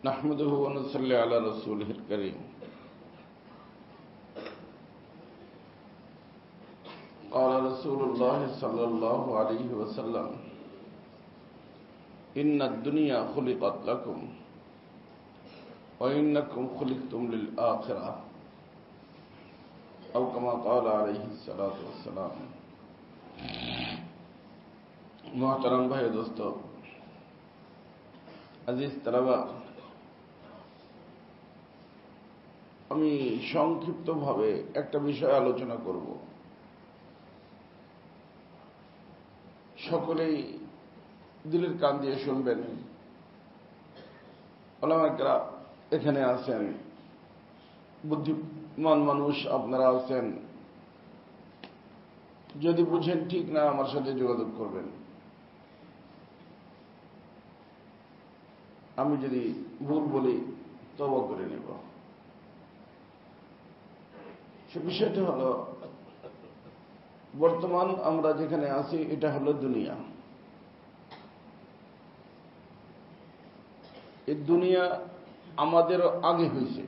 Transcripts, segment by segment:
نحمده ونصلي على رسوله الكريم قال رسول الله صلى الله عليه وسلم إن الدنيا خلقت لكم وإنكم خلقتم للآخرة أو كما قال عليه الصلاة والسلام محترم भाई दोस्तों আজিজ তালাবা আমি সংক্ষিপ্তভাবে একটা বিষয় আলোচনা করব। সকলেই দিলের কান দিয়ে শুনবেন। ওলামায়ে এখানে আছেন, বুদ্ধিমান মানুষ আপনারা আছেন। যদি বুঝেন ঠিক না আমার সাথে যোগাযোগ করবেন। আমি যদি ভুল বলি তওবা করে নেব। সে বিষয়টা হলো, বর্তমান আমরা যেখানে আছি এটা হলো দুনিয়া। এই দুনিয়া আমাদের আগে হয়েছে।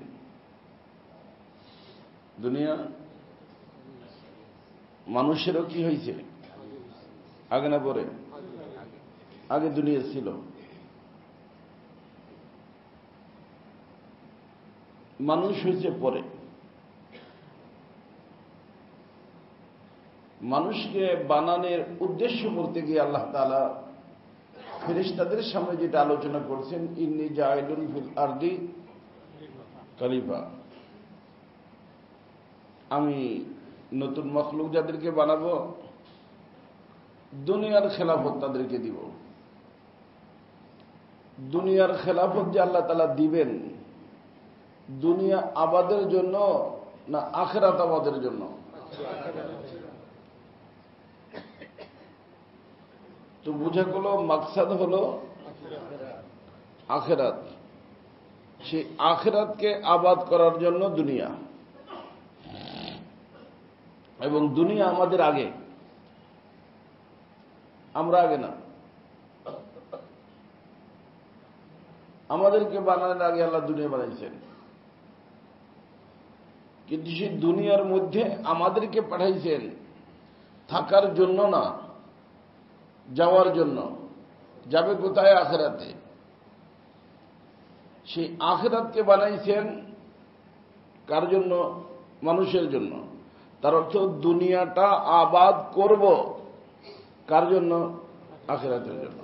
দুনিয়া মানুষেরও কি হয়েছে? আগে না পরে? আগে দুনিয়া ছিল। মানুষ হয়েছে পরে। মানুষকে বানানোর উদ্দেশ্য বলতে গিয়ে আল্লাহ তাআলা ফেরেশতাদের সামনে যেটা আলোচনা করছেন, ইন্নী জাইলুন ফিল আরদি খলিফা, আমি নতুন মখলুক যাদেরকে বানাবো, দুনিয়ার খেলাফত তাদেরকে দিব। দুনিয়ার খেলাফত যে আল্লাহ তাআলা দিবেন, দুনিয়া আবাদের জন্য না আখিরাত আবাদের জন্য? তো বুঝা গেল মাকসাদ হলো আখিরাত। সেই আখিরাতকে আবাদ করার জন্য দুনিয়া, এবং দুনিয়া আমাদের আগে, আমরা আগে না। আমাদেরকে বানানোর আগে আল্লাহ দুনিয়া বানাইছেন, কিন্তু সেই দুনিয়ার মধ্যে আমাদেরকে পাঠাইছেন থাকার জন্য না, যাওয়ার জন্য। যাবে কোথায়? আখিরাতে। সেই আখিরাতকে বানাইছেন কার জন্য? মানুষের জন্য। তার অর্থ দুনিয়াটা আবাদ করব কার জন্য? আখিরাতের জন্য।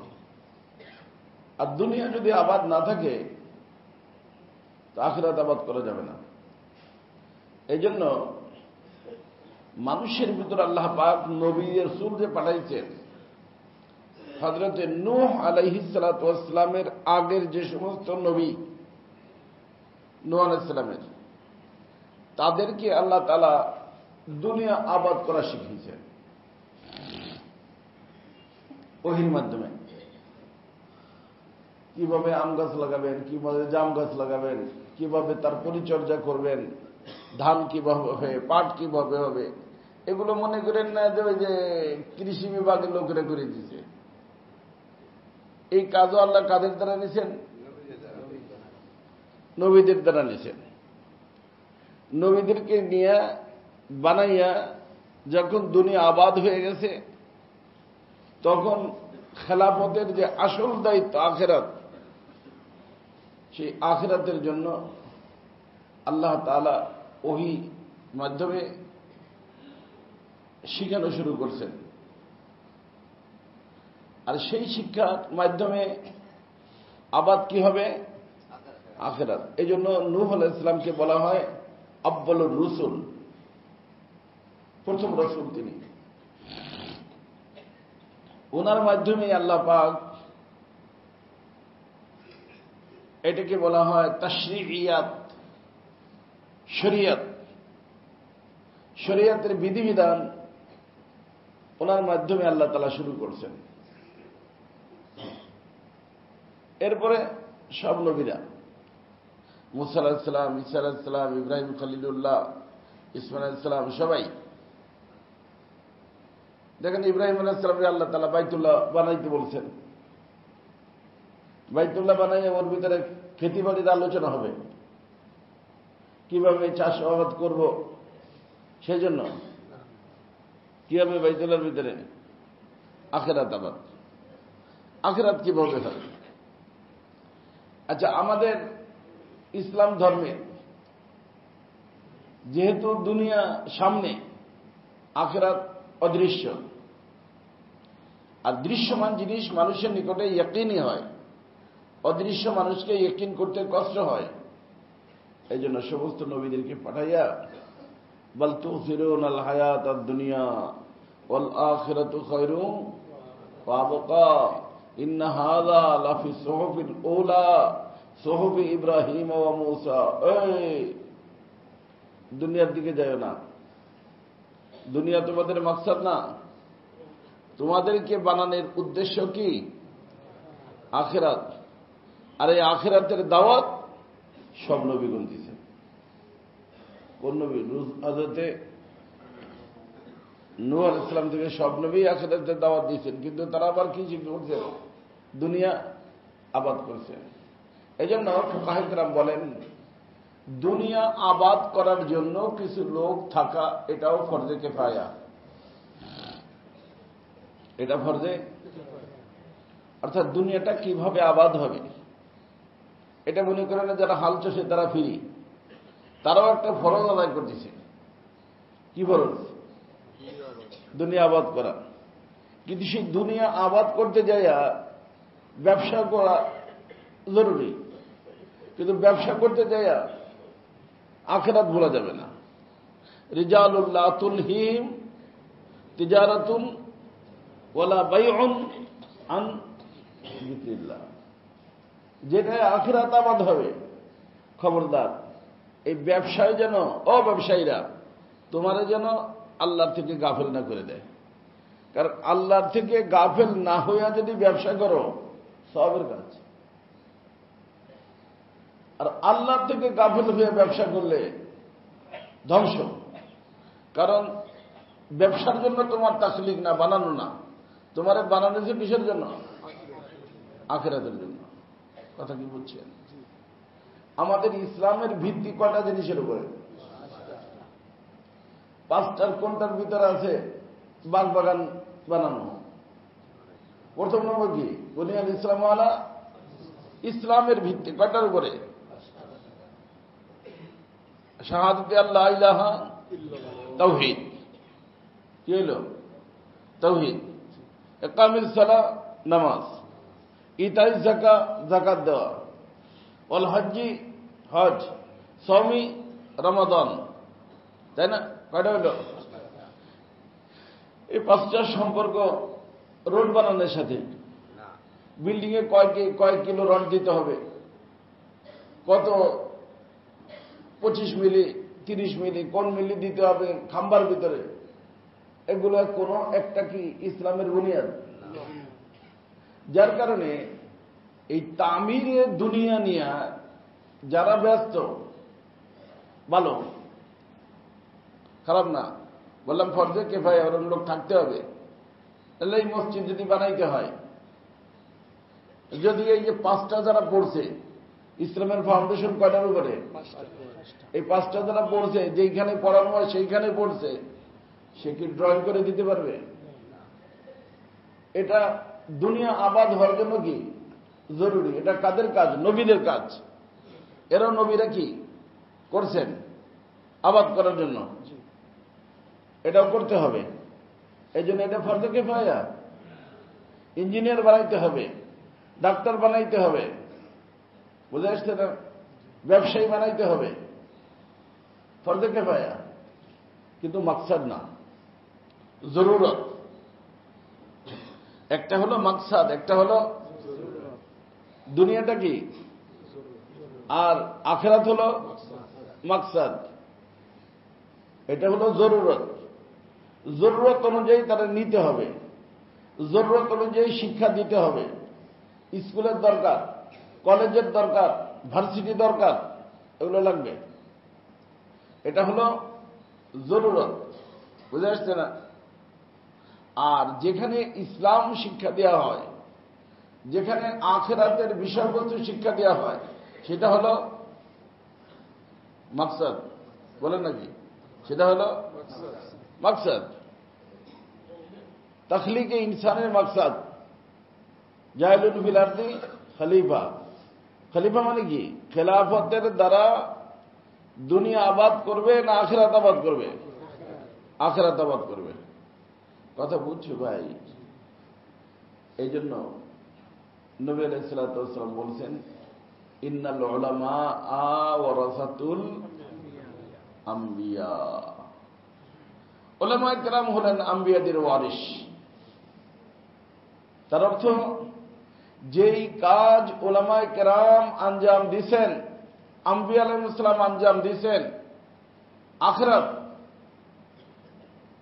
আর দুনিয়া যদি আবাদ না থাকে তো আখিরাত আবাদ করা যাবে না। এই জন্য মানুষের ভিতর আল্লাহ পাক নবী রাসূল যে পাঠাইছেন, হযরত নূহ আলাইহিস সালাতু ওয়াস সালামের আগের যে সমস্ত নবী, নূহ আলাইহিস সালামের, তাদেরকে আল্লাহ তাআলা দুনিয়া আবাদ করা শিখিয়েছেন ওহীর মাধ্যমে। কিভাবে আম গাছ লাগাবেন, কিভাবে জাম গাছ লাগাবেন, কিভাবে তার পরিচর্যা করবেন, ধান কিভাবে হবে, পাট কিভাবে হবে, এগুলো মনে করেন না যে কৃষি বিভাগের লোকেরা করে দিয়েছে। এই কাজও আল্লাহ কাদের দ্বারা নিছেন? নবীদের দ্বারা নিছেন। নবীদেরকে নিয়ে বানাইয়া যখন দুনিয়া আবাদ হয়ে গেছে, তখন খেলাফতের যে আসল দায়িত্ব আখিরাত, সেই আখিরাতের জন্য আল্লাহ তাআলা ওহী মাধ্যমে শিখানো শুরু করছেন। আর সেই শিক্ষার মাধ্যমে আবাদ কি হবে? আখিরাত। এই জন্য নূহ আলাইহিস সালামকে বলা হয় আব্বালুর রুসুল, প্রথম রাসূল তিনি। ওনার মাধ্যমে আল্লাহ পাক, এটাকে বলা হয় তাশরিইয়াত, শরীয়ত। শরীয়তের বিধিবিধান ওনার মাধ্যমে আল্লাহ তাআলা শুরু করছেন। এরপরে সব নবীরা, মুসা আলাইহিস সালাম, ঈসা আলাইহিস সালাম, ইব্রাহিম খলিলুল্লাহ, ইসমাঈল আলাইহিস সালাম, সবাই দেখেন। ইব্রাহিম আলাইহিস সালামকে আল্লাহ তাআলা বাইতুল্লাহ বানাইতে বলছেন, বাইতুল্লাহ বানাই ওর ভিতরে খেতিবাড়ির আলোচনা হবে, কিভাবে চাষাবাদ করব, সেই জন্য কি হবে বাইতুল্লাহর ভিতরে? আখিরাত আবাদ। আখিরাত কিভাবে হবে? আচ্ছা, আমাদের ইসলাম ধর্মে যেহেতু দুনিয়া সামনে, আখিরাত অদৃশ্য, আর দৃশ্যমান জিনিস মানুষের নিকটে ইয়াকিনই হয়, অদৃশ্য মানুষকে ইয়াকিন করতে কষ্ট হয়। এই জন্য সমস্ত নবীদেরকে পাঠাইয়া বাল তুসিরুনাল হায়াতাদ দুনিয়া ওয়াল আখিরাতু খায়রুন ওয়া আবকা ইন্না হাযা লাফি সুহুফিল উলা সুহুফি ইব্রাহিম ওয়া মূসা। এই দুনিয়ার দিকে যায় না, দুনিয়া তোমাদের মাকসাদ না, তোমাদেরকে বানানোর উদ্দেশ্য কি? আখিরাত। আর এই আখিরাতের দাওয়াত সব নবীগণ দিয়েছেন। কোন নবী? হযরতে নূহ আলাইহিস সালাম থেকে সব নবী আখিরাতের দাওয়াত দিয়েছেন, কিন্তু তারা আবার কি করছে? দুনিয়া আবাদ করছে। এই জন্য ফুকাহায়ে কেরাম বলেন, দুনিয়া আবাদ করার জন্য কিছু লোক থাকা এটাও ফরজে কিফায়া। এটা ফরজে, অর্থাৎ দুনিয়াটা কিভাবে আবাদ হবে এটা মনে করেন যারা হাল চষে তারা ফিরি, তারাও একটা ফরজ আদায় করতেছে। কি ফরজ? দুনিয়া আবাদ করা। কিন্তু সেই দুনিয়া আবাদ করতে যাইয়া ব্যবসা করা জরুরি, কিন্তু ব্যবসা করতে যাইয়া আখিরাত ভোলা যাবে না। রিজালুল লা তুলহিম তিজারাতুন ওয়ালা বাইউন আন যিকরিল্লাহ। যেটায় আখিরাত আবাদ হবে, খবরদার এই ব্যবসায় যেন, অব্যবসায়ীরা তোমারে যেন আল্লাহর থেকে গাফেল না করে দেয়। কারণ আল্লাহর থেকে গাফেল না হইয়া যদি ব্যবসা করো, সবের কাজ। আর আল্লাহর থেকে গাফেল হয়ে ব্যবসা করলে ধ্বংস। কারণ ব্যবসার জন্য তোমার তাসলিক না, বানানো না, তোমার বানানো যে কিসের জন্য? আখিরাতের জন্য। কথা কি বলছেন? আমাদের ইসলামের ভিত্তি কয়টা জিনিসের উপরে? পাঁচটার কোনটার ভিতরে আছে? বাগবাগান বানানো। প্রথম নম্বর কি? বুনিয়াল ইসলাম আলা, ইসলামের ভিত্তি কয়টার উপরে? শাহাদাতে আল্লাহ ইলাহা তাওহীদ। কি হইল? তাওহীদ। ইকামিস সালাহ, নামাজ। ইতাই যাকাত, যাকাত দেওয়া। ওয়াল হজ্জি, হজ। সওমি, রমাদান। তাই না? কয়টা হইল? এই পাঁচটার সম্পর্ক রোড বানানোর সাথে। বিল্ডিং এ কয় কিলো রড দিতে হবে, কত 25 মিলি 30 মিলি কোন মিলি দিতে হবে খাম্বার ভিতরে, এগুলো কোনো একটা কি ইসলামের বুনিয়াদ? যার কারণে এই তামিরে দুনিয়া নিয়ে যারা ব্যস্ত, ভালো খারাপ না, বললাম ফরজে কিফায়া, ওরকম লোক থাকতে হবে। তাহলে এই মসজিদ যদি বানাইতে হয়, যদি এই যে পাঁচটা যারা পড়ছে, ইসলামের ফাউন্ডেশন কয়টার উপরে? এই পাঁচটা যারা পড়ছে, যেইখানে পড়ানো হয় সেইখানে পড়ছে, সে কি ড্রয়িং করে দিতে পারবে? এটা দুনিয়া আবাদ হওয়ার জন্য কি জরুরি। এটা কাদের কাজ? নবীদের কাজ। এরাও নবীরা কি করছেন? আবাদ করার জন্য এটাও করতে হবে। এই জন্য এটা ফরজে কিফায়া। ইঞ্জিনিয়ার বানাইতে হবে, ডাক্তার বানাইতে হবে, বুঝে আসছে না? ব্যবসায়ী বানাইতে হবে, ফরজে কিফায়া, কিন্তু মাকসাদ না, জরুরত। একটা হলো মাকসাদ, একটা হলো দুনিয়াটা কি, আর আখিরাত হলো মাকসাদ। এটা হলো জরুরত। জরুরত অনুযায়ী তারা নিতে হবে, জরুরত অনুযায়ী শিক্ষা দিতে হবে। স্কুলের দরকার, কলেজের দরকার, ভার্সিটি দরকার, এগুলো লাগবে। এটা হলো জরুরত, বুঝে আসছে না? আর যেখানে ইসলাম শিক্ষা দেওয়া হয়, যেখানে আখিরাতের বিষয়বস্তু শিক্ষা দেওয়া হয়, সেটা হলো মাকসাদ। বলেন নাকি? সেটা হলো মাকসাদ, তখলিকে ইনসানের মাকসাদ। জাইলুন ফিল আরদি খলিফা। খলিফা মানে কি? খেলাফতের দ্বারা দুনিয়া আবাদ করবে না আখিরাত আবাদ করবে? আখিরাত আবাদ করবে। কথা বুঝছো ভাই? এই জন্য নবী আলাইহিস সালাতু ওয়াস সালাম বলছেন, ইন্নাল উলামা ওয়ারাসাতুল আম্বিয়া। উলামায়ে কেরাম হলেন আম্বিয়াদের ওয়ারিস। তার অর্থ, যেই কাজ উলামায়ে কেরাম আঞ্জাম দিয়েছেন, আম্বিয়া আলাইহিস সালাম আঞ্জাম দিয়েছেন, আখিরাত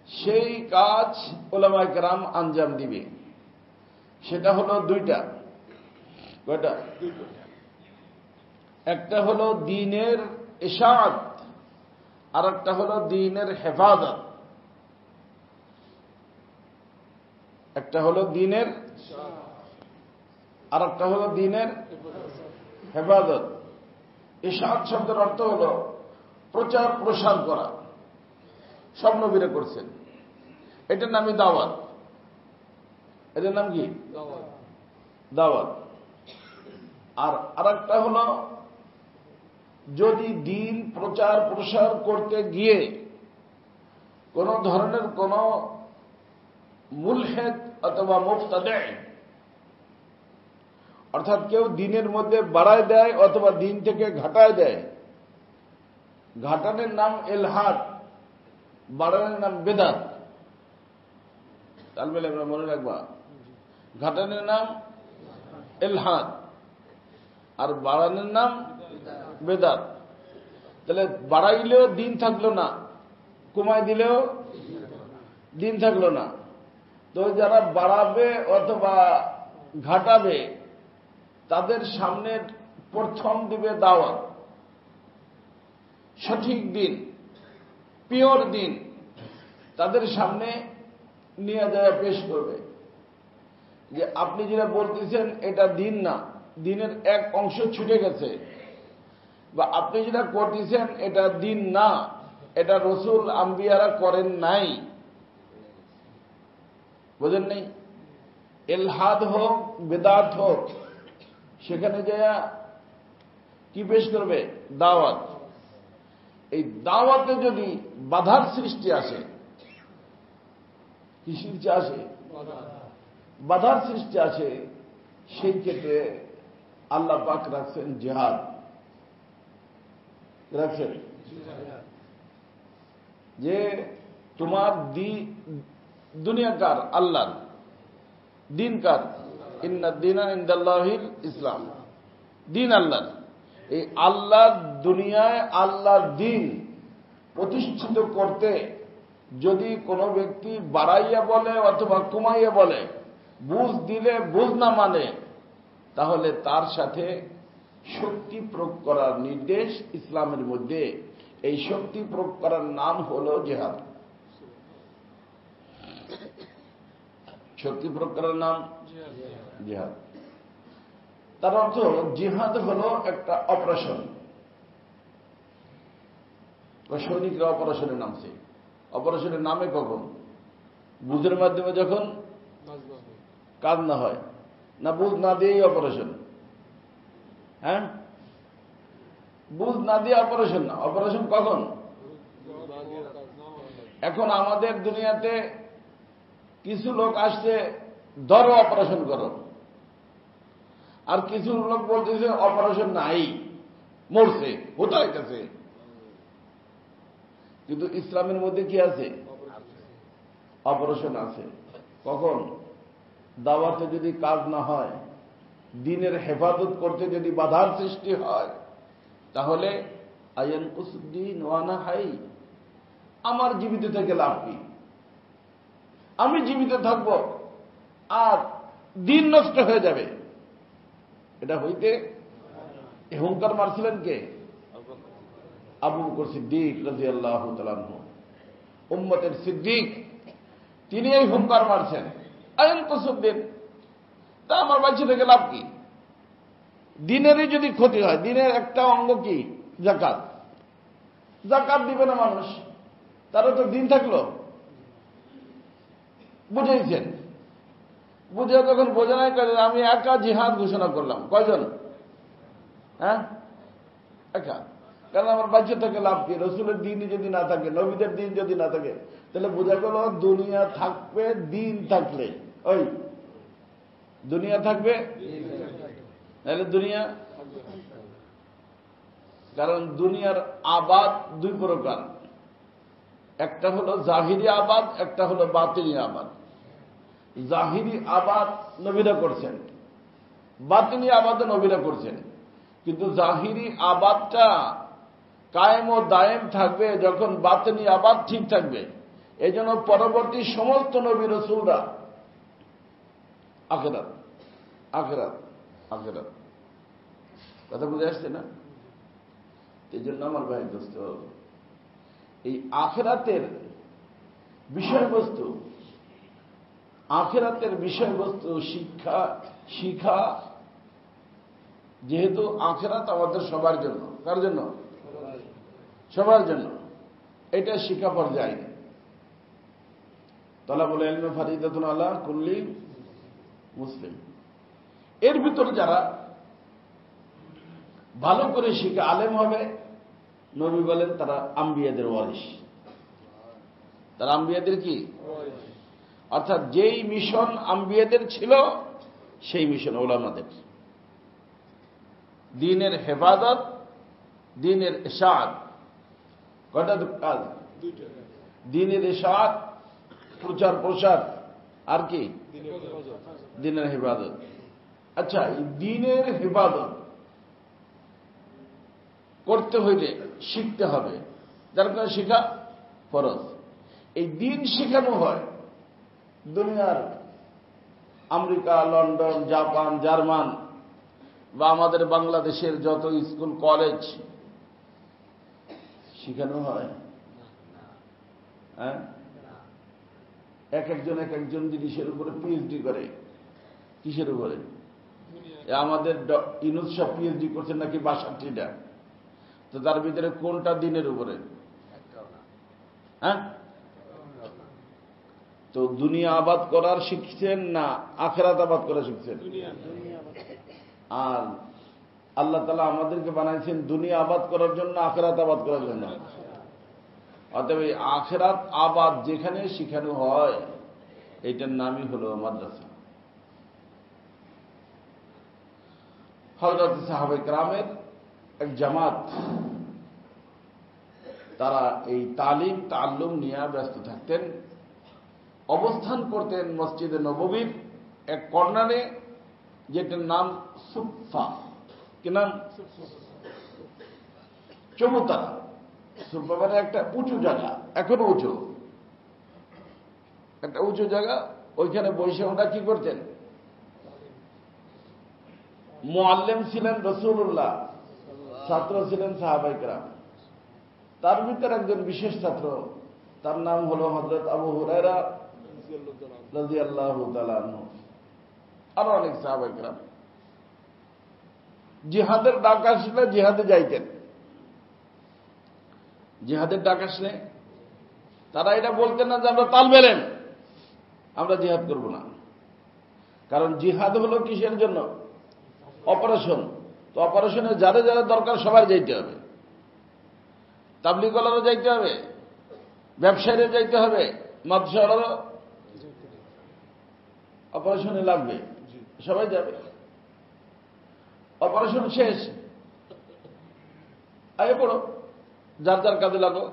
সেই কাজ উলামায়ে কেরাম আঞ্জাম দিবে। সেটা হলো দুইটা। কয়টা? একটা হলো দ্বীনের ইশাআত, আর একটা হলো দ্বীনের হেফাজত। একটা হলো দ্বীনের, আর একটা হলো দ্বীনের হেফাজত। ইশাআত শব্দের অর্থ হলো প্রচার প্রসার করা। সব নবীরা করছেন। এটার নামই দাওয়াত। এটার নাম কি? দাওয়াত। আর আরেকটা হলো, যদি দ্বীন প্রচার প্রসার করতে গিয়ে কোন ধরনের কোন মুলহিদ অথবা মুবতাদি', অর্থাৎ কেউ দ্বীনের মধ্যে বাড়ায় দেয় অথবা দ্বীন থেকে ঘাটায় দেয়। ঘাটানোর নাম ইলহাদ, বাড়ানোর নাম বিদআত। তাহলে আমরা মনে রাখবা, ঘাটানোর নাম ইলহাদ আর বাড়ানোর নাম বিদআত। তাহলে বাড়াইলেও দ্বীন থাকলো না, কমাই দিলেও দ্বীন থাকলো না। তো যারা বাড়াবে অথবা ঘাটাবে, তাদের সামনে প্রথম দিবে দাওয়াত, সঠিক দিন, পিওর দিন তাদের সামনে নিয়ে যায় পেশ করবে, যে আপনি যেটা বলতেছেন এটা দিন না, দিনের এক অংশ ছুটে গেছে, বা আপনি যেটা করতেছেন এটা দিন না, এটা রসুল আম্বিয়ারা করেন নাই। বুঝেন নাই? ইলহাদ হোক বিদআত হোক, সেখানে যায় কি পেশ করবে? দাওয়াত। এই দাওয়াতে যদি বাধার সৃষ্টি আসে, কি সৃষ্টি আসে? বাধার সৃষ্টি আসে, সেই ক্ষেত্রে আল্লাহ পাক রাখছেন জিহাদ। রাখছেন যে তোমার দুনিয়াকার আল্লাহর, দিনকার, ইন্না দীনা ইনদাল্লাহিল ইসলাম, দিন আল্লাহর। এই আল্লাহর দুনিয়ায় আল্লাহর দিন প্রতিষ্ঠিত করতে যদি কোনো ব্যক্তি বাড়াইয়া বলে অথবা কমাইয়া বলে, বুঝ দিলে বুঝ না মানে, তাহলে তার সাথে শক্তি প্রয়োগ করার নির্দেশ ইসলামের মধ্যে। এই শক্তি প্রয়োগ করার নাম হলো জিহাদ। শক্তি প্রয়োগ করার নাম জিহাদ। তার অর্থ, জিহাদ হলো একটা অপারেশন। সৈনিকরা অপারেশনে নামছে। অপারেশনের নামে কখন? বুঝের মাধ্যমে যখন কাজ না হয়, না বুঝ না দিয়েই অপারেশন। হ্যাঁ, বুঝ না দিয়ে অপারেশন না। অপারেশন কখন? এখন আমাদের দুনিয়াতে কিছু লোক আসছে, ধরো অপারেশন করো, আর কিছু লোক বলতেছে অপারেশন নাই, মরছে, কোথায় গেছে। কিন্তু ইসলামের মধ্যে কি আছে? অপারেশন আছে। কখন? দাওয়াতে যদি কাজ না হয়, দ্বীনের হেফাজত করতে যদি বাধার সৃষ্টি হয়, তাহলে আয়ানকুসুদ্দিন ওয়ানা হাই, আমার জীবিত থেকে লাভ কি? আমি জীবিত থাকব আর দিন নষ্ট হয়ে যাবে। এটা হইতে হুঙ্কার মারছিলেন কে? আবু বকর সিদ্দিক রাদিয়াল্লাহু তাআলা আনহু, উম্মতের সিদ্দিক। তিনি এই হুঙ্কার মারছেন, আয়ানকুসুদ্দিন। তা আমার বাঁচে থেকে লাভ কি? দিনেরই যদি ক্ষতি হয়, দিনের একটা অঙ্গ কি? যাকাত। যাকাত দিবে না মানুষ, তারা তো দিন থাকলো। বুঝেছেন? বুঝে তখন বোঝানাই করে আমি একা জিহাদ ঘোষণা করলাম। কয়জন? হ্যাঁ, একা। কারণ আমার বাচ্চা থেকে লাভ কি? রসুলের দিনই যদি না থাকে, নবীদের দিন যদি না থাকে, তাহলে বোঝা গেল দুনিয়া থাকবে দিন থাকলে। ওই দুনিয়া থাকবে, তাহলে দুনিয়া, কারণ দুনিয়ার আবাদ দুই প্রকার, একটা হলো জাহিরি আবাদ, একটা হলো বাতিনি আবাদ। জাহিরি আবাদ নবীরা করছেন, বাতিনি আবাদও নবীরা করছেন, কিন্তু জাহিরি আবাদটা কায়েম ও দায়েম থাকবে যখন বাতিনি আবাদ ঠিক থাকবে। এই জন্য পরবর্তী সমস্ত নবী রাসূলরা আখিরাত আখিরাত আখিরাত, কথা বুঝে আসছে না? এই জন্য আমার ভাই দোস্ত, এই আখিরাতের বিষয়বস্তু, আখিরাতের বিষয়বস্তু শিখা, যেহেতু আখিরাত আমাদের সবার জন্য। কার জন্য? সবার জন্য। এটা শিক্ষা পর্যায়ে তালাবুল ইলম ফরিদাতুন আলা কুল্লি মুসলিম। এর ভিতরে যারা ভালো করে শিখে আলেম হবে, নবী বলেন তারা আম্বিয়াদের ওয়ারিস। তারা আম্বিয়াদের কি? অর্থাৎ যেই মিশন আম্বিয়াদের ছিল সেই মিশন ওলামাদের। দ্বীনের হেফাজত, দ্বীনের ইশাআত, কয়টা কাজ? দ্বীনের ইশাআত, প্রচার প্রসার, আর কি? দ্বীনের হেফাজত। আচ্ছা, এই দ্বীনের হেফাজত করতে হইলে শিখতে হবে, যার কারণে শিখা ফরজ। এই দ্বীন শেখানো হয় দুনিয়ার আমেরিকা, লন্ডন, জাপান, জার্মান বা আমাদের বাংলাদেশের যত স্কুল কলেজ শিখানো হয়। হ্যাঁ, এক একজন জিনিসের উপরে পিএইচডি করে। কিসের উপরে? আমাদের ইউনুস সাহেব পিএইচডি করছেন নাকি ৬২টা। তো তার ভিতরে কোনটা দিনের উপরে? হ্যাঁ, তো দুনিয়া আবাদ করার শিখছেন না আখিরাত আবাদ করা শিখছেন? আর আল্লাহ তাআলা আমাদেরকে বানাইছেন দুনিয়া আবাদ করার জন্য, আখিরাত আবাদ করার জন্য। অতএব এই আখিরাত আবাদ যেখানে শিখানো হয়, এইটার নামই হলো মাদ্রাসা। হযরত সাহাবায়ে কেরামের এক জামাত, তারা এই তালিম তাআল্লুম নিয়ে ব্যস্ত থাকতেন। অবস্থান করতেন মসজিদে নববীর এক কর্নারে, যেটার নাম সুফা। কি নাম? চৌতারা। সুফা মানে একটা উঁচু জায়গা, এখনো উঁচু, একটা উঁচু জায়গা। ওইখানে বসে ওরা কি করতেন? মুআল্লিম ছিলেন রাসূলুল্লাহ, ছাত্র ছিলেন সাহাবায়ে কেরাম। তার ভিতরে একজন বিশেষ ছাত্র, তার নাম হলো হযরত আবু হুরায়রা রাদিয়াল্লাহু তাআলা আনহু। আরো অনেক সাহাবায়ে কেরাম জিহাদের ডাক আসলে জিহাদে যাইতেন। জিহাদের ডাক আসলে তারা এটা বলতেন না যে আমরা তালবে ইলম, আমরা জিহাদ করব না। কারণ জিহাদ হলো কিসের জন্য? অপারেশন। তো অপারেশনে যারা যারা দরকার সবাই যাইতে হবে। তাবলীগওয়ালারও যাইতে হবে, ব্যবসায়ীরা যাইতে হবে, মাদ্রাসাওয়ালারও অপারেশনে লাগবে, সবাই যাবে। অপারেশন শেষ, আগে পড়ো, যার যার কাজে লাগো।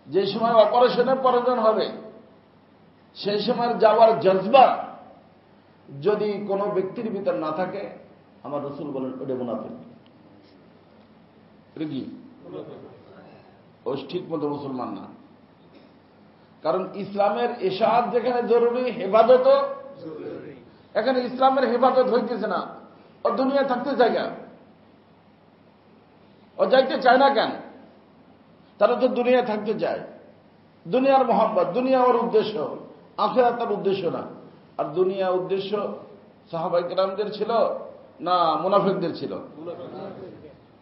যে সময় অপারেশনের প্রয়োজন হবে সেই সময় যাওয়ার জজবা যদি কোনো ব্যক্তির ভিতর না থাকে, আমার রাসূল বলেন ওটা মুনাফিক। এটা কি? ও ঠিক মতো মুসলমান না। কারণ ইসলামের ইশাআত যেখানে জরুরি, হেফাজত এখানে ইসলামের হেফাজত হইতেছে না। ও দুনিয়া থাকতে চায় কেন? ও যাইতে চায় না কেন? তারা তো দুনিয়া থাকতে চায়। দুনিয়ার মোহাম্মত, দুনিয়া ওর উদ্দেশ্য, আখিরাত তার উদ্দেশ্য না। আর দুনিয়া উদ্দেশ্য সাহাবায়ে কেরামদের ছিল না মুনাফিকদের ছিল?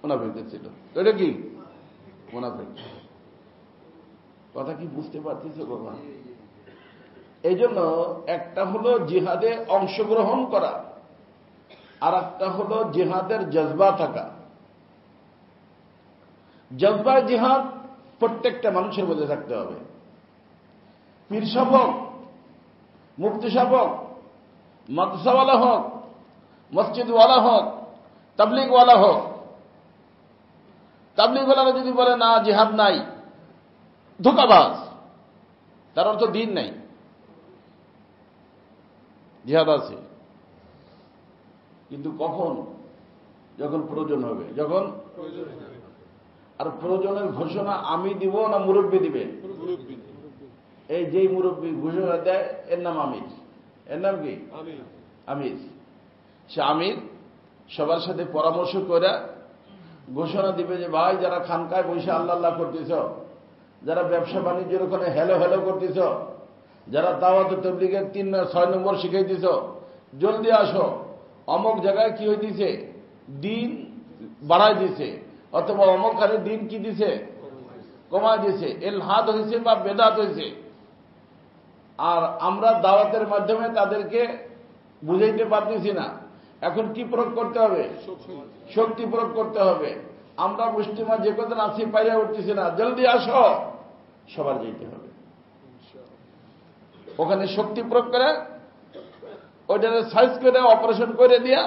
মুনাফিকদের ছিল। এটা কি মুনাফিক? কথা কি বুঝতে পারতেছ বাবা? এই জন্য একটা হলো জিহাদে অংশগ্রহণ করা, আর একটা হলো জিহাদের জজবা থাকা। জজবা জিহাদ প্রত্যেকটা মানুষের মধ্যে থাকতে হবে। পীর সাহেব হোক, মুফতি সাহেব হোক, মাদ্রাসাওয়ালা হোক, মসজিদওয়ালা হোক, তাবলীগওয়ালা হোক। তাবলীগওয়ালারা যদি বলে না জিহাদ নাই, ধোঁকাবাজ, তার অর্থ দিন নাই। জিহাদ আছে, কিন্তু কখন? যখন প্রয়োজন হবে। যখন আর প্রয়োজনের ঘোষণা আমি দিব না মুরব্বী দিবে? এই যেই মুরব্বী ঘোষণা দেয় এর নাম আমির। এর নাম কি? আমির। সে আমির সবার সাথে পরামর্শ করে ঘোষণা দিবে যে ভাই, যারা খানকায় বসে আল্লাহ আল্লাহ করতেছ, যারা ব্যবসা বাণিজ্যের ওখানে হেলো হেলো করতেছ, যারা দাওয়াত তাবলীগের 3-6 নম্বর শিখাইতেছ, জলদি আসো। অমুক জায়গায় কি হইতেছে? দিন বাড়াই দিছে, অথবা অমুক হারে দিন কি দিছে? কমায় দিছে। ইলহাদ হয়েছে বা বেদাত হয়েছে। আর আমরা দাওয়াতের মাধ্যমে তাদেরকে বুঝাইতে পারতেছি না। এখন কি প্রয়োগ করতে হবে? শক্তি প্রয়োগ করতে হবে। আমরা মুসলিমা যে কদিন আছি পাইয়া উঠতেছি না, জলদি আসো, সবার যেতে হবে। ওখানে শক্তি প্রয়োগ করে ওইটারে সাইজ করে অপারেশন করে দিয়া।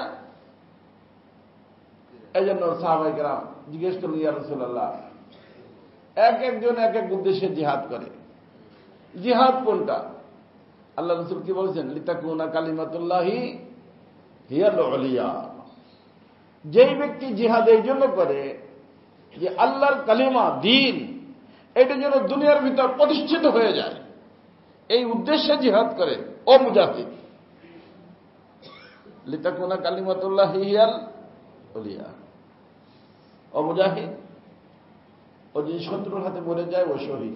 এই জন্য সাহাবায়ে কেরাম জিজ্ঞেস করলেন, ইয়া রাসূলুল্লাহ, এক একজন এক এক উদ্দেশ্যে জিহাদ করে, জিহাদ কোনটা? আল্লাহ রাসূল কি বলেছেন? লিতাকুনা কালিমাতুল্লাহি হিয়াল উলিয়া। যেই ব্যক্তি জিহাদ এই জন্য করে যে আল্লাহর কালিমা, দিন, এটা যেন দুনিয়ার ভিতর প্রতিষ্ঠিত হয়ে যায়, এই উদ্দেশ্যে জিহাদ করে, ও মুজাহিদ। লিতাকুনা কালিমাতুল্লাহি হিয়াল উলিয়া। ও মুজাহিদ, ও যে শত্রুর হাতে মরে যায় ও শহীদ।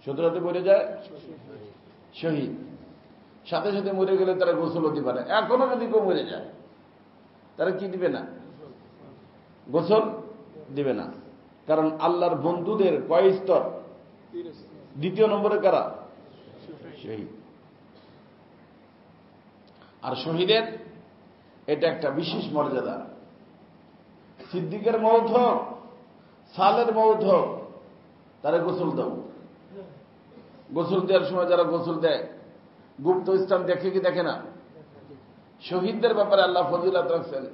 শত্রুর হাতে মরে যায় শহীদ। সাথে সাথে মরে গেলে তারা গোসল দিতে পারে। এখনো যদি কেউ মরে যায়, তারা কি দিবে না? গোসল দিবে না। কারণ আল্লাহর বন্ধুদের কয় স্তর? 2 নম্বরে কারা? শহীদ। আর শহীদের এটা একটা বিশেষ মর্যাদা। সিদ্দিকের মওত হোক, সালের মওত হোক, তারা গোসল দাও। গোসল দেওয়ার সময় যারা গোসল দেয়, গুপ্ত স্থান দেখে কি দেখে না? শহীদদের ব্যাপারে আল্লাহ ফজিলত রাখছেন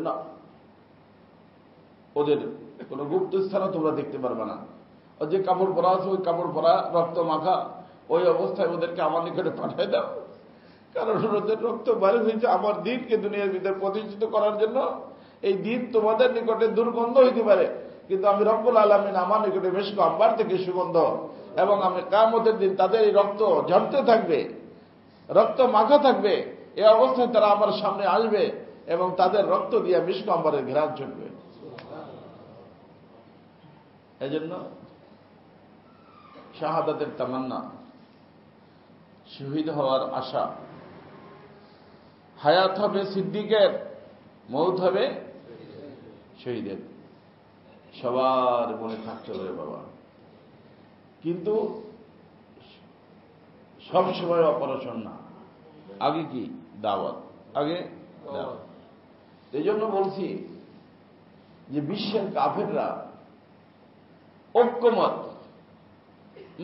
না, ওদের কোন গুপ্ত স্থানও তোমরা দেখতে পারবে না। ও যে কাপড় পরা আছে, ওই কাপড় পরা রক্ত মাখা, ওই অবস্থায় ওদেরকে আমার নিকটে পাঠিয়ে দাও। কারণ ওদের রক্ত বাইরে হয়েছে আমার দিনকে দুনিয়ার ভিতরে প্রতিষ্ঠিত করার জন্য। এই দিন তোমাদের নিকটে দুর্গন্ধ হইতে পারে, কিন্তু আমি রব্বুল আলামিন আমার নিকটে বেশ আম্বার থেকে সুগন্ধ, এবং আমি কিয়ামতের দিন তাদের এই রক্ত ঝরতে থাকবে, রক্ত মাখা থাকবে। এই অবস্থায় তারা আমার সামনে আসবে এবং তাদের রক্ত দিয়ে মিষ্ক আম্বারের ঘ্রাণ চলবে। এই জন্য শাহাদাতের তামান্না, শহীদ হওয়ার আশা। হায়াত হবে সিদ্দিকের, মওত হবে শহীদের। সবার মনে থাকতে হবে বাবা। কিন্তু সব সময় অপারেশন না, আগে কি? দাওয়াত। আগে দাওয়াত। এই জন্য বলছি যে বিশ্বের কাফেররা ঐক্যমত,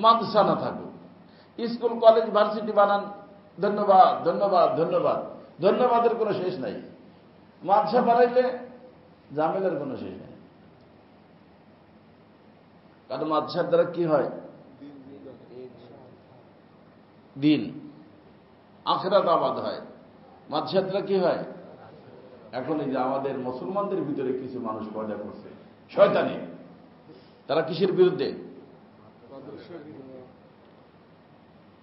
মাদ্রাসা না থাকুক, স্কুল কলেজ ভার্সিটি বানান, ধন্যবাদ ধন্যবাদ ধন্যবাদ, ধন্যবাদের কোনো শেষ নাই। মাদ্রাসা বানাইলে জামেলের কোনো শেষ নাই। কারণ মাদ্রাসার দ্বারা কি হয়? দিন, আখিরাত আবাদ হয়। মাদ্রাসার দ্বারা কি হয়? এখন এই যে আমাদের মুসলমানদের ভিতরে কিছু মানুষ পয়দা করছে শয়তানি। তারা কিসের বিরুদ্ধে?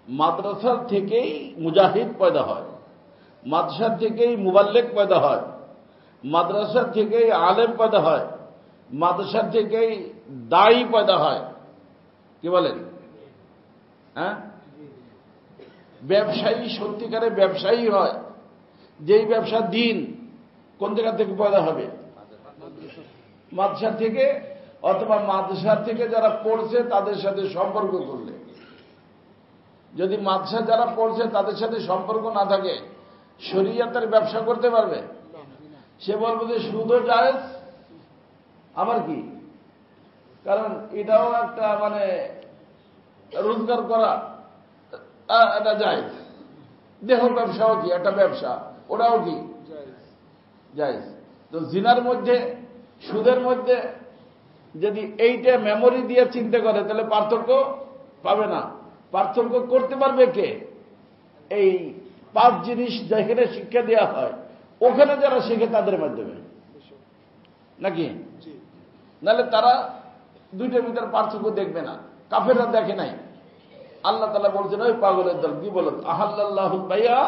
মাদ্রাসার থেকেই মুজাহিদ পয়দা হয়, মাদ্রাসার থেকেই মুবাল্লিগ পয়দা হয়, মাদ্রাসার থেকেই আলেম পয়দা হয়, মাদ্রাসার থেকেই দায়ী পয়দা হয়। কি বলেন? হ্যাঁ, ব্যবসায়ী সত্যিকারে ব্যবসায়ী হয় যেই ব্যবসা দিন কোন জায়গা থেকে পয়দা হবে? মাদ্রাসা থেকে, অথবা মাদ্রাসা থেকে যারা পড়ছে তাদের সাথে সম্পর্ক করলে। যদি মাদ্রাসা যারা পড়ছে তাদের সাথে সম্পর্ক না থাকে, শরিয়াতের ব্যবসা করতে পারবে? সে বলবে যে সুদও জায়েজ, আবার কি, কারণ এটাও একটা মানে রোজগার করা, এটা জায়েজ। দেহ ব্যবসাও কি একটা ব্যবসা, ওটাও কি জায়েজ। তো জিনার মধ্যে, সুদের মধ্যে যদি এইটা মেমোরি দিয়ে চিন্তা করে তাহলে পার্থক্য পাবে না। পার্থক্য করতে পারবে কে? এই 5 জিনিস যেখানে শিক্ষা দেওয়া হয় ওখানে যারা শিখে তাদের মাধ্যমে, নাকি? নাহলে তারা দুইটার ভিতরে পার্থক্য দেখবে না। কাফেররা দেখে নাই। আল্লাহ তাআলা বলছেন, ওই পাগলের দল কি বলো, আহাল্লাল্লাহুল বাইয়া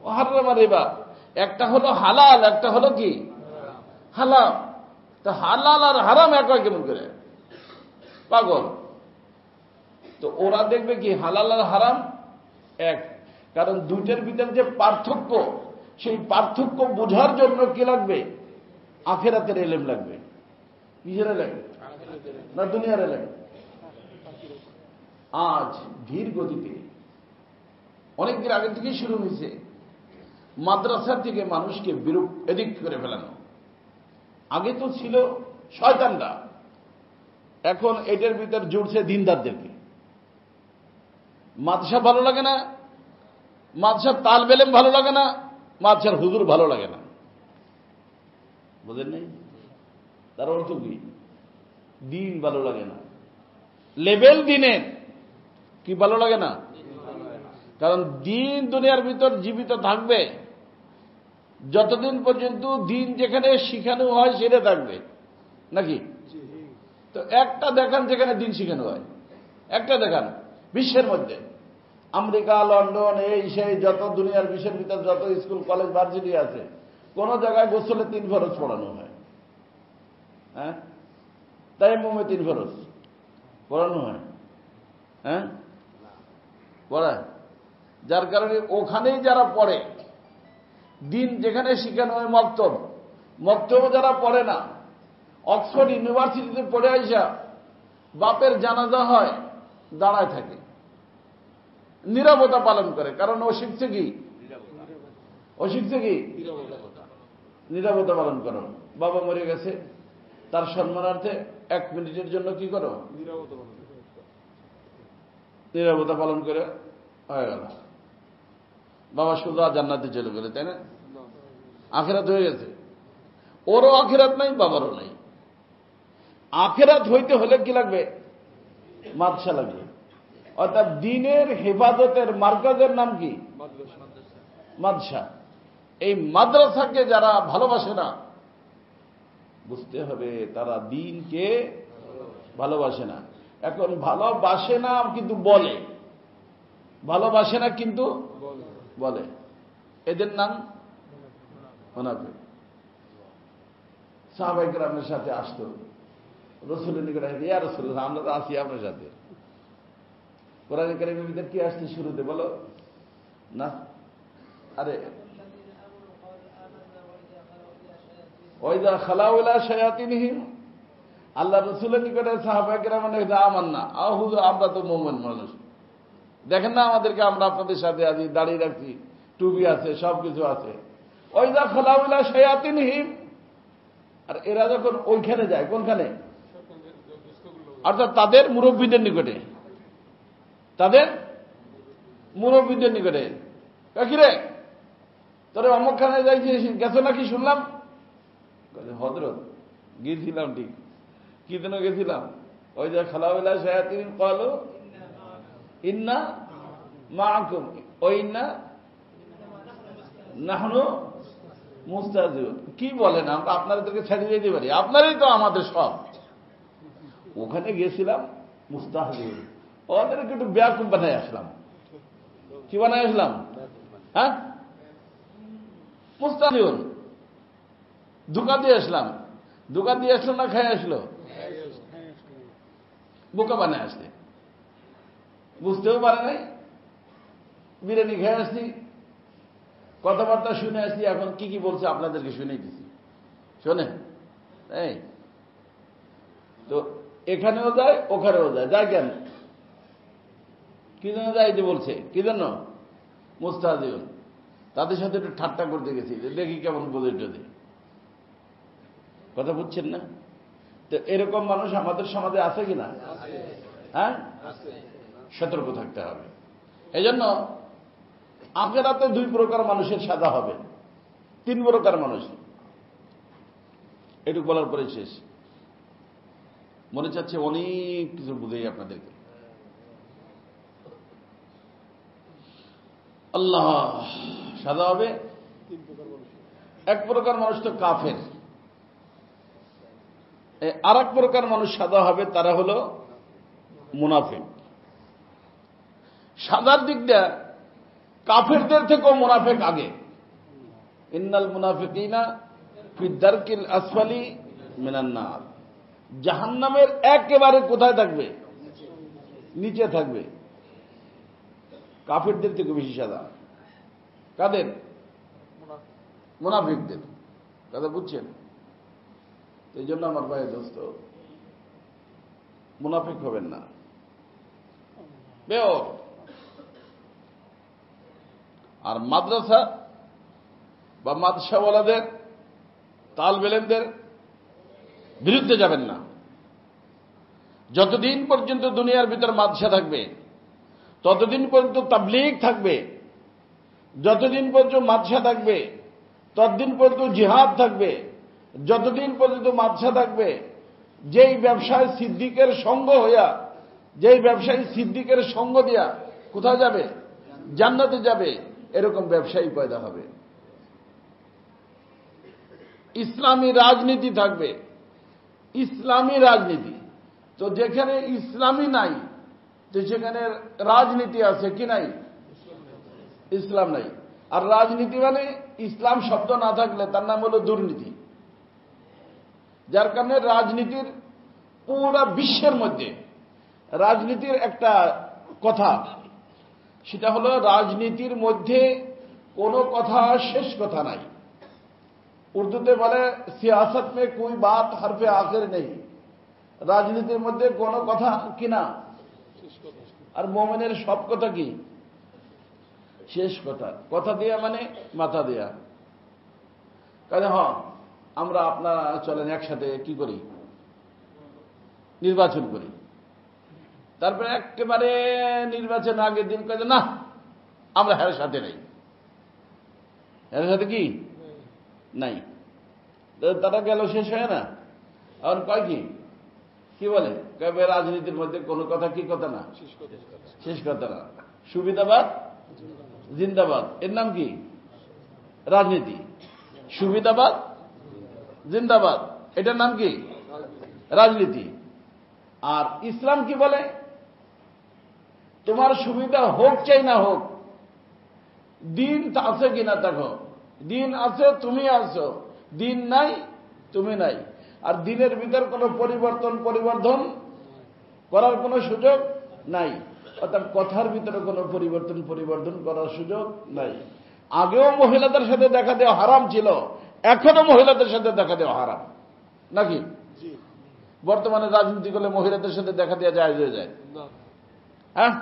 ওয়া হাররামা রিবা। একটা হলো হালাল, একটা হলো কি হারাম। তো হালাল আর হারাম এক হয় কেমন করে? পাগল। তো ওরা দেখবে কি হালাল আর হারাম এক, কারণ দুইটার ভিতরে যে পার্থক্য, সেই পার্থক্য বোঝার জন্য কি লাগবে? আখিরাতের ইলম লাগবে। কিসের ইলম? না দুনিয়ার ইলম। আজ ধীর গতিতে, অনেকদিন আগে থেকেই শুরু হয়েছে মাদ্রাসা থেকে মানুষকে বিরূপ এদিক করে ফেলানো। আগে তো ছিল শয়তানরা, এখন এটার ভিতর জুড়ছে দিনদারদেরকে। মাদ্রাসা ভালো লাগে না, মাদ্রাসার তালবে ইলম ভালো লাগে না, মাদ্রাসার হুজুর ভালো লাগে না। বুঝেন নাই? তার অর্থ কি? দিন ভালো লাগে না, লেভেল দিনের কি ভালো লাগে না? কারণ দিন দুনিয়ার ভিতর জীবিত থাকবে যতদিন পর্যন্ত দিন যেখানে শিখানো হয় সেটা থাকবে, নাকি? তো একটা দেখান যেখানে দিন শিখানো হয়, একটা দেখান বিশ্বের মধ্যে, আমেরিকা, লন্ডন, এই সেই যত দুনিয়ার বিশ্বের ভিতর যত স্কুল কলেজ ভার্সিটি আছে, কোন জায়গায় গোসলে 3 ফরজ পড়ানো হয়? হ্যাঁ, তায়াম্মুমে 3 ফরজ পড়ানো হয়? হ্যাঁ, পড়ায়। যার কারণে ওখানেই যারা পড়ে, দিন যেখানে শিখানো হয় মক্তব, মক্তব যারা পড়ে না, অক্সফোর্ড ইউনিভার্সিটিতে পড়ে আইসা বাপের জানাজা হয়, দাঁড়ায় থাকে, নীরবতা পালন করে। কারণ ও শিখছে কি? ও শিখছে কি? নীরবতা পালন করো। বাবা মরে গেছে, তার সম্মানার্থে 1 মিনিটের জন্য কি করো? নীরবতা পালন করে হয়ে গেল। বাবা সুদা জান্নাতে চলে গেলে, তাই না? আখিরাত হয়ে গেছে। ওরও আখিরাত নাই, বাবারও নাই। আখিরাত হইতে হলে কি লাগবে? মাদ্রাসা লাগবে। অর্থাৎ দিনের হেফাজতের মার্কাজের নাম কি? মাদ্রাসা। এই মাদ্রাসাকে যারা ভালোবাসে না, বুঝতে হবে তারা দিনকে ভালোবাসে না। এখন ভালোবাসে না কিন্তু বলে, ভালোবাসে না কিন্তু বলে, এদের নাম মুনাফিক। সাহাবায়ে কেরামের সাথে আসতো, রাসূলের নিকটে, ইয়া রাসূলুল্লাহ আমরা তো আছি আপনার সাথে। কোরআন কারীমের ভিতর কি আসছে শুরুতে বলো না? আরে ওয়াইদা খালাউ ইলা শায়াতিনহিম, আল্লাহ রাসূলের নিকটে সাহাবায়ে কেরাম আমান্না, হুজুর আমরা তো মুমিন মানুষ, দেখেন না আমাদেরকে, আমরা আপনাদের সাথে আছি, দাড়ি রাখছি, টুপি আছে, সবকিছু আছে। ওয়াইদা খালাউ ইলা শায়াতিনহিম, আর এরা যখন ওইখানে যায়, কোনখানে? অর্থাৎ তাদের মুরব্বীদের নিকটে, তাদের মুরব্বীদের নিকটে। কিরে তোরে অমুকখানে যাই, গেছো নাকি শুনলাম? হযরত গিয়েছিলাম, ঠিক কি দিন গেছিলাম? ওই যে খালাউলা শায়াতিন ক্বালু ইন্না মাআকুম ওয়া ইন্না নাহনু মুস্তাহজিউন। কি বলেন, আমরা আপনাদেরকে ছেড়ে দিতে পারি? আপনারই তো আমাদের সব। ওখানে গেছিলাম মুস্তাহজিউন, ওদেরকে একটু বেয়াকুব বানায় আসলাম। কি বানায় আসলাম? হ্যাঁ, মুস্তাহজিউন, ধোঁকা দিয়ে আসলাম। ধোঁকা দিয়ে আসলো না খাই আসলো? বোকা বানায় আসলে, বুঝতেও পারে নাই, বিরিয়ানি খেয়ে আসছি, কথাবার্তা শুনে আসছি, এখন কি কি বলছে আপনাদেরকে শুনে দিছি, শোনেন। এই তো এখানেও যায় ওখানেও যায়, যায় কেন? কি জন্য যাইতে বলছে? কি জন্য? মুস্তাহজিউন, তাদের সাথে একটু ঠাট্টা করতে গেছি, দেখি কেমন বোঝে টোঝে। কথা বুঝছেন না? তো এরকম মানুষ আমাদের সমাজে আছে কিনা? হ্যাঁ, সতর্ক থাকতে হবে। এই জন্য আখিরাতে 2 প্রকার মানুষের সাজা হবে, 3 প্রকার মানুষ। এটুকু বলার পরে শেষ। মনে চাচ্ছে অনেক কিছু বুঝেই আপনাদেরকে। আল্লাহ, সাজা হবে 1 প্রকার মানুষ তো কাফের। আর 1 প্রকার মানুষ সাজা হবে, তারা হলো মুনাফিক। সাজার দিকটা কাফেরদের থেকেও মুনাফিক আগে। ইন্নাল মুনাফিকিনা ফি দারকিল আসফালি মিনান নার, জাহান্নামের একেবারে কোথায় থাকবে? নিচে থাকবে। কাফেরদের থেকে বেশি সাজা কাদের? মুনাফিকদের। কথা বুঝছেন? এই জন্য আমার ভাই দোস্ত, মুনাফিক হবেন না। বেও আর মাদ্রাসা বা মাদ্রাসাওয়ালাদের, তালেব ইলমদের বিরুদ্ধে যাবেন না। যতদিন পর্যন্ত দুনিয়ার ভিতর মাদ্রাসা থাকবে, ততদিন পর্যন্ত তাবলীগ থাকবে। যতদিন পর্যন্ত মাদ্রাসা থাকবে, ততদিন পর্যন্ত জিহাদ থাকবে। যতদিন পর্যন্ত মাদ্রাসা থাকবে, যেই ব্যবসায় সিদ্দিকের সঙ্গ হইয়া, যেই ব্যবসায়ী সিদ্দিকের সঙ্গ দিয়া কোথায় যাবে? জান্নাতে যাবে। এরকম ব্যবসায়ী পয়দা হবে। ইসলামী রাজনীতি থাকবে, ইসলামী রাজনীতি। তো যেখানে ইসলামী নাই, তো সেখানে রাজনীতি আছে কি নাই? ইসলাম নাই। আর রাজনীতি মানে ইসলাম শব্দ না থাকলে তার নাম হলো দুর্নীতি। যার কারণে রাজনীতির পুরা বিশ্বের মধ্যে রাজনীতির একটা কথা, সেটা হলো রাজনীতির মধ্যে কোনো কথা শেষ কথা নাই। উর্দুতে বলে সিয়াসত মে কোই বাত হরফে আখির নেই। রাজনীতির মধ্যে কোনো কথা কি না? আর মোমেনের সব কথা কি? শেষ কথা। কথা দেয়া মানে মাথা দেয়া। কাজে হ্যাঁ, আমরা আপনারা চলেন একসাথে কি করি? নির্বাচন করি। তারপরে একেবারে নির্বাচন আগের দিন কাজে না, আমরা হের সাথে নেই। এর সাথে কি নাই? তারা গেল, শেষ হয় না। আর কয় কি বলে? রাজনীতির মধ্যে কোনো কথা কি কথা না? শেষ কথা না। সুবিধাবাদ জিন্দাবাদ, এর নাম কি? রাজনীতি। সুবিধাবাদ জিন্দাবাদ, এটার নাম কি? রাজনীতি। আর ইসলাম কি বলে? তোমার সুবিধা হোক চাই না হোক, দিন আছে কিনা দেখো। দিন আছে, তুমি আছো। দিন নাই, তুমি নাই। আর দিনের ভিতর কোনো পরিবর্তন করার কোনো সুযোগ নাই। অর্থাৎ কথার ভিতরে কোনো পরিবর্তন করার সুযোগ নাই। আগেও মহিলাদের সাথে দেখা দেওয়া হারাম ছিল, এখনো মহিলাদের সাথে দেখা দেওয়া হারাম নাকি? বর্তমানে রাজনীতি করলে মহিলাদের সাথে দেখা দেওয়া জায়েজ হয়ে যায়? হ্যাঁ,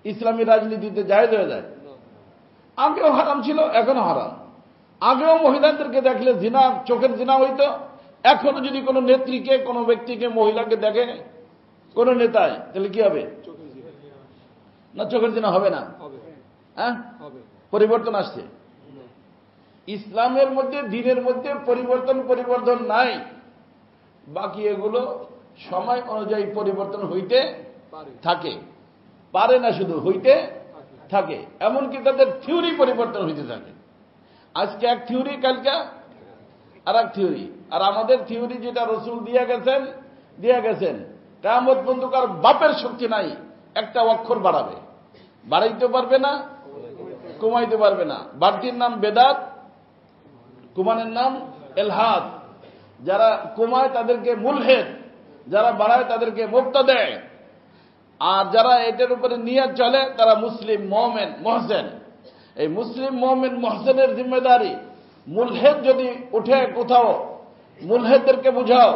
ইসলামী রাজনীতিতে জায়েজ হয়ে যায়। আগেও হারাম ছিল, এখনো হারাম। আগেও মহিলাদেরকে দেখলে জিনা, চোখের জিনা হইত। এখনো যদি কোনো নেত্রীকে, কোনো ব্যক্তিকে, মহিলাকে দেখে কোন নেতায়, তাহলে কি হবে? না, চোখের জিনা হবে না। হ্যাঁ, পরিবর্তন আসছে। ইসলামের মধ্যে, দিনের মধ্যে পরিবর্তন নাই। বাকি এগুলো সময় অনুযায়ী পরিবর্তন হইতে থাকে, পারে না, শুধু হইতে থাকে। এমনকি তাদের থিওরি পরিবর্তন হইতে থাকে। আজকে এক থিওরি, কালকে আর এক থিওরি। আর আমাদের থিওরি যেটা রসুল দিয়ে গেছেন, কিয়ামত পর্যন্ত কার বাপের শক্তি নাই একটা অক্ষর বাড়াবে। বাড়াইতে পারবে না, কমাইতে পারবে না। বাড়তির নাম বেদাত, কমানের নাম এলহাদ। যারা কমায় তাদেরকে মুলহিদ, যারা বাড়ায় তাদেরকে মুবতাদি। আর যারা এটার উপরে নিয়ে চলে তারা মুসলিম মুমিন মুহসিন। এই মুসলিম মুমিন মুহসিনের জিম্মেদারি, মুলহিদ যদি উঠে কোথাও মুলহিদদেরকে বুঝাও,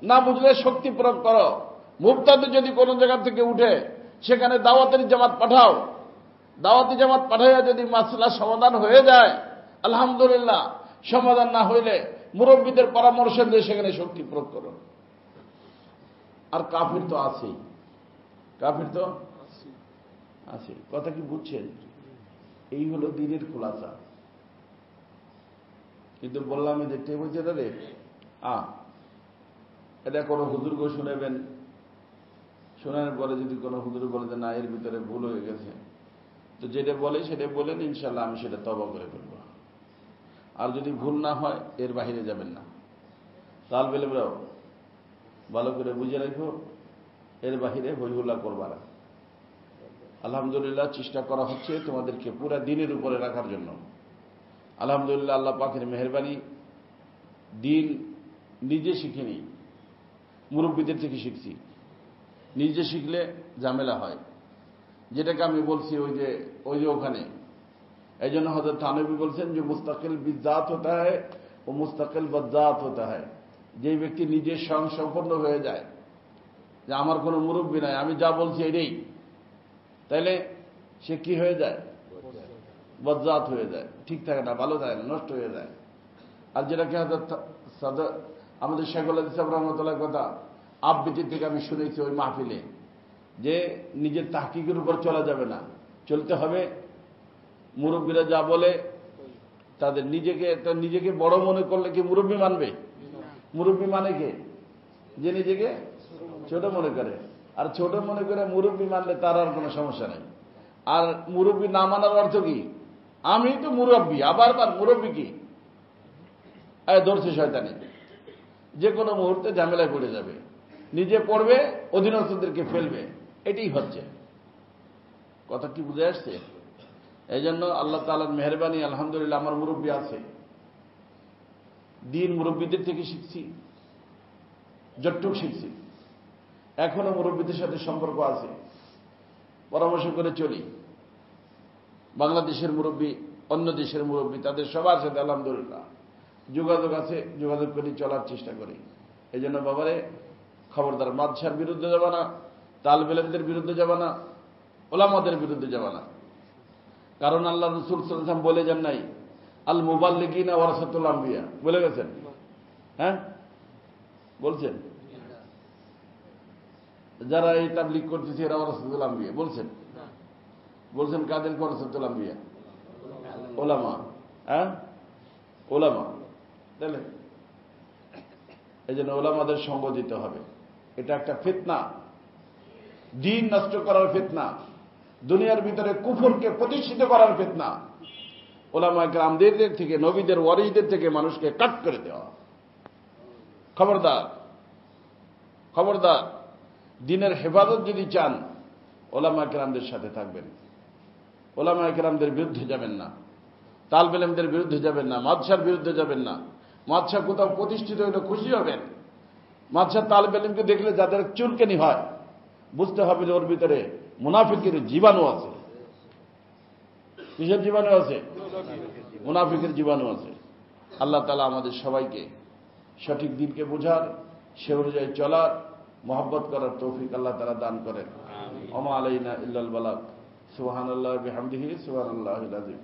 না বুঝলে শক্তি প্রয়োগ করো। মুবতাদি যদি কোনো জায়গা থেকে উঠে সেখানে দাওয়াতের জামাত পাঠাও। দাওয়াতি জামাত পাঠাইয়া যদি মাসলা সমাধান হয়ে যায় আলহামদুলিল্লাহ, সমাধান না হইলে মুরব্বীদের পরামর্শ দিয়ে সেখানে শক্তি প্রয়োগ করো। আর কাফির তো আছেই, কাফির তো আছে। কথা কি বুঝছেন? এই হলো দ্বীনের খুলাসা। কিন্তু বললাম দেখতে বলছে রে এটা কোনো হুজুরকে শুনেবেন, শোনার পরে যদি কোনো হুজুর বলে যে না এর ভিতরে ভুল হয়ে গেছে, তো যেটা বলে সেটা বলেন, ইনশাল্লাহ আমি সেটা তওবা করে ফেলব। আর যদি ভুল না হয় এর বাহিরে যাবেন না। তালবে ইলমরাও ভালো করে বুঝে রাখো, এর বাহিরে হইহুল্লাহ করবা না। আলহামদুলিল্লাহ চেষ্টা করা হচ্ছে তোমাদেরকে পুরা দিনের উপরে রাখার জন্য। আলহামদুলিল্লাহ আল্লাহ পাকের মেহেরবানি, দিন নিজে শিখিনি, মুরব্বীদের থেকে শিখছি। নিজে শিখলে ঝামেলা হয়, যেটাকে আমি বলছি ওই যে ওখানে। এই জন্য হযরত থানভী বলছেন যে মুস্তাকিল বিজাত হতা হয় ও মুস্তাকিল বজ্জাত হতা হয়। যে ব্যক্তি নিজে স্বয়ংসম্পন্ন হয়ে যায় যে আমার কোনো মুরব্বী নাই, আমি যা বলছি এটাই, তাইলে সে কি হয়ে যায়? বজ্জাত হয়ে যায়, ঠিক থাকে না, ভালো থাকে না, নষ্ট হয়ে যায়। আর যেটাকে আমাদের শেখুল হাদিস সাহেব রহমতুল্লাহ কথা আবৃত্তি থেকে আমি শুনেছি ওই মাহফিলে, যে নিজের তাহকিকের উপর চলা যাবে না, চলতে হবে মুরব্বীরা যা বলে তাদের। নিজেকে বড় মনে করলে কি মুরব্বী মানবে? মুরব্বী মানে কে? যে নিজেকে ছোট মনে করে। আর ছোট মনে করে মুরব্বী মানলে তার আর কোনো সমস্যা নেই। আর মুরব্বী না মানার অর্থ কি? আমি তো মুরব্বী, আবার মুরব্বী কি ধরছে শয়তানি, যে কোনো মুহূর্তে ঝামেলায় পড়ে যাবে, নিজে পড়বে, অধীনস্থদেরকে ফেলবে। এটাই হচ্ছে কথা। কি বুঝে আসছে? এই জন্য আল্লাহ তাআলার মেহেরবানি, আলহামদুলিল্লাহ আমার মুরব্বী আছে, দিন মুরব্বীদের থেকে শিখছি, যতটুক শিখছি। এখনো মুরব্বীদের সাথে সম্পর্ক আছে, পরামর্শ করে চলি। বাংলাদেশের মুরব্বী, অন্য দেশের মুরব্বী, তাদের সবার সাথে আলহামদুলিল্লাহ যোগাযোগ আছে, যোগাযোগ করে চলার চেষ্টা করি। এই জন্য বাবারে খবরদার, মাদ্রাসার বিরুদ্ধে যাবা না, তালেবে ইলমদের বিরুদ্ধে যাবা না, ওলামাদের বিরুদ্ধে যাবা না। কারণ আল্লাহ রাসূল সাল্লাল্লাহু আলাইহি ওয়াসাল্লাম বলে যান নাই আল মুবাল্লিগিনা ওয়ারাসাতুল আম্বিয়া, বলে গেছেন? হ্যাঁ বলছেন? যারা এই তাবলীগ করতেছে এরা ওয়ারাসাতুল আম্বিয়া বলছেন? বলছেন কাদের ওয়ারাসাতুল আম্বিয়া? ওলামা। হ্যাঁ ওলামা। তাহলে এই জন্য ওলামাদের সঙ্গ দিতে হবে। এটা একটা ফিতনা, দিন নষ্ট করার ফিতনা, দুনিয়ার ভিতরে কুফরকে প্রতিষ্ঠিত করার ফিতনা। ওলামা কেরামদের থেকে, নবীদের ওয়ারিসদের থেকে মানুষকে কাট করে দেওয়া। খবরদার, খবরদার, দিনের হেফাজত যদি চান ওলামা কেরামদের সাথে থাকবেন, ওলামা কেরামদের বিরুদ্ধে যাবেন না, তালেবে ইলমদের বিরুদ্ধে যাবেন না, মাদ্রাসার বিরুদ্ধে যাবেন না। মাদ্রাসা কোথাও প্রতিষ্ঠিত হলে খুশি হবেন। মাদ্রাসার তালেবে ইলমকে দেখলে যাদের চুলকানি হয় বুঝতে হবে যে ওর ভিতরে মুনাফিকের জীবাণু আছে। কিসের জীবাণু আছে? মুনাফিকের জীবাণু আছে। আল্লাহ তাআলা আমাদের সবাইকে সঠিক দিনকে বোঝার, সে অনুযায়ী চলার, মহব্বত করার তৌফিক আল্লাহ তাআলা দান করেন। ওমা আলাইনা ইল্লাল বালাগ। সুবহানাল্লাহি ওয়া বিহামদিহি, সুবহানাল্লাহিল আযীম।